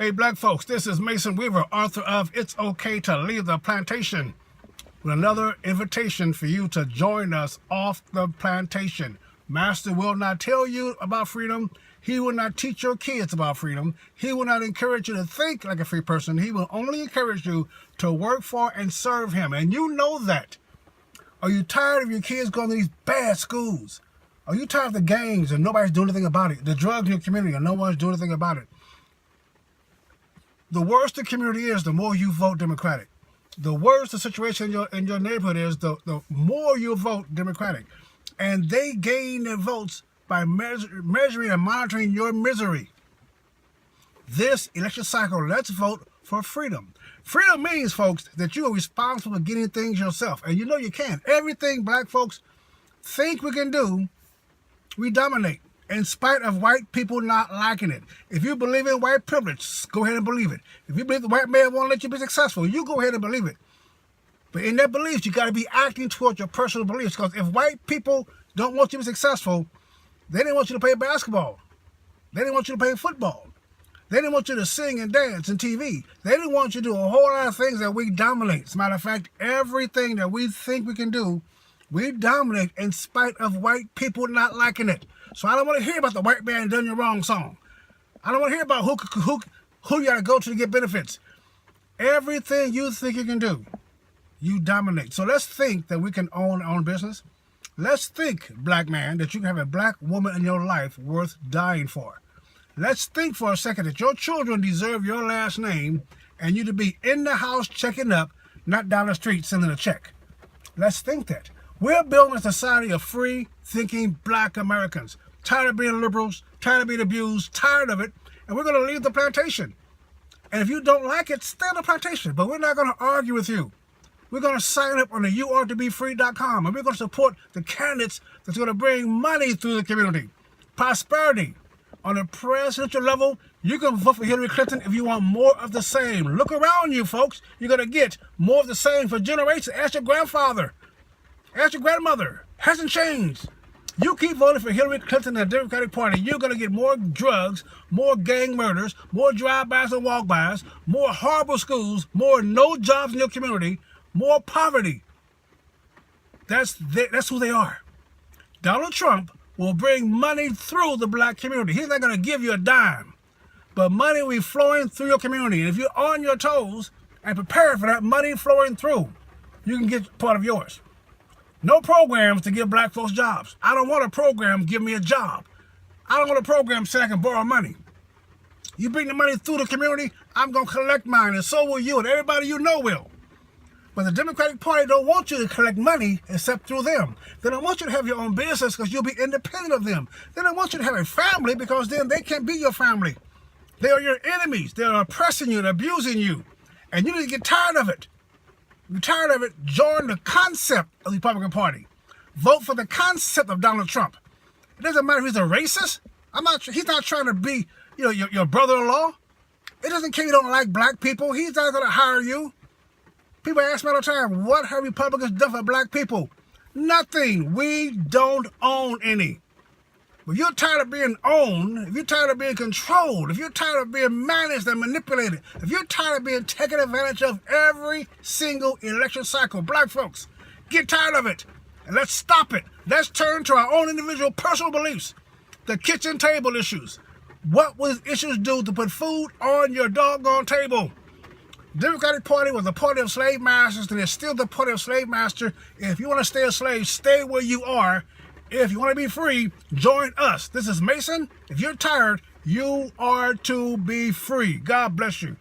Hey, black folks, this is Mason Weaver, author of It's Okay to Leave the Plantation, with another invitation for you to join us off the plantation. Master will not tell you about freedom. He will not teach your kids about freedom. He will not encourage you to think like a free person. He will only encourage you to work for and serve him. And you know that. Are you tired of your kids going to these bad schools? Are you tired of the gangs and nobody's doing anything about it? The drugs in your community and no one's doing anything about it? The worse the community is, the more you vote Democratic. The worse the situation in your neighborhood is, the more you vote Democratic. And they gain their votes by measuring and monitoring your misery. This election cycle, let's vote for freedom. Freedom means, folks, that you are responsible for getting things yourself. And you know you can. Everything black folks think we can do, we dominate. In spite of white people not liking it. If you believe in white privilege, go ahead and believe it. If you believe the white man won't let you be successful, you go ahead and believe it. But in their beliefs, you got to be acting towards your personal beliefs. Because if white people don't want you to be successful, they didn't want you to play basketball. They didn't want you to play football. They didn't want you to sing and dance and TV. They didn't want you to do a whole lot of things that we dominate. As a matter of fact, everything that we think we can do, we dominate in spite of white people not liking it. So I don't want to hear about the white man done you wrong song. I don't want to hear about who you got to go to get benefits. Everything you think you can do, you dominate. So let's think that we can own our own business. Let's think, black man, that you can have a black woman in your life worth dying for. Let's think for a second that your children deserve your last name and you to be in the house checking up, not down the street sending a check. Let's think that. We're building a society of free thinking black Americans. Tired of being liberals, tired of being abused, tired of it, and we're going to leave the plantation. And if you don't like it, stay on the plantation. But we're not going to argue with you. We're going to sign up on the yououghttobefree.com, and we're going to support the candidates that's going to bring money through the community, prosperity. On a presidential level, you can vote for Hillary Clinton if you want more of the same. Look around you, folks. You're going to get more of the same for generations. Ask your grandfather. Ask your grandmother. Hasn't changed. You keep voting for Hillary Clinton and the Democratic Party, you're going to get more drugs, more gang murders, more drive-bys and walk-bys, more horrible schools, more no jobs in your community, more poverty. That's who they are. Donald Trump will bring money through the black community. He's not going to give you a dime, but money will be flowing through your community. And if you're on your toes and prepared for that money flowing through, you can get part of yours. No programs to give black folks jobs. I don't want a program give me a job. I don't want a program so I can borrow money. You bring the money through the community, I'm going to collect mine, and so will you, and everybody you know will. But the Democratic Party don't want you to collect money except through them. They don't want you to have your own business because you'll be independent of them. They don't want you to have a family because then they can't be your family. They are your enemies. They're oppressing you and abusing you. And you need to get tired of it. You're tired of it, join the concept of the Republican Party. Vote for the concept of Donald Trump. It doesn't matter if he's a racist. He's not trying to be, your brother-in-law. It doesn't care if you don't like black people. He's not going to hire you. People ask me all the time, what have Republicans done for black people? Nothing. We don't own any. If you're tired of being owned, if you're tired of being controlled, if you're tired of being managed and manipulated, if you're tired of being taken advantage of every single election cycle, black folks, get tired of it. And let's stop it. Let's turn to our own individual personal beliefs. The kitchen table issues. What will issues do to put food on your doggone table? The Democratic Party was the party of slave masters, and it's still the party of slave master. If you want to stay a slave, stay where you are. If you want to be free, join us. This is Mason. If you're tired, you are to be free. God bless you.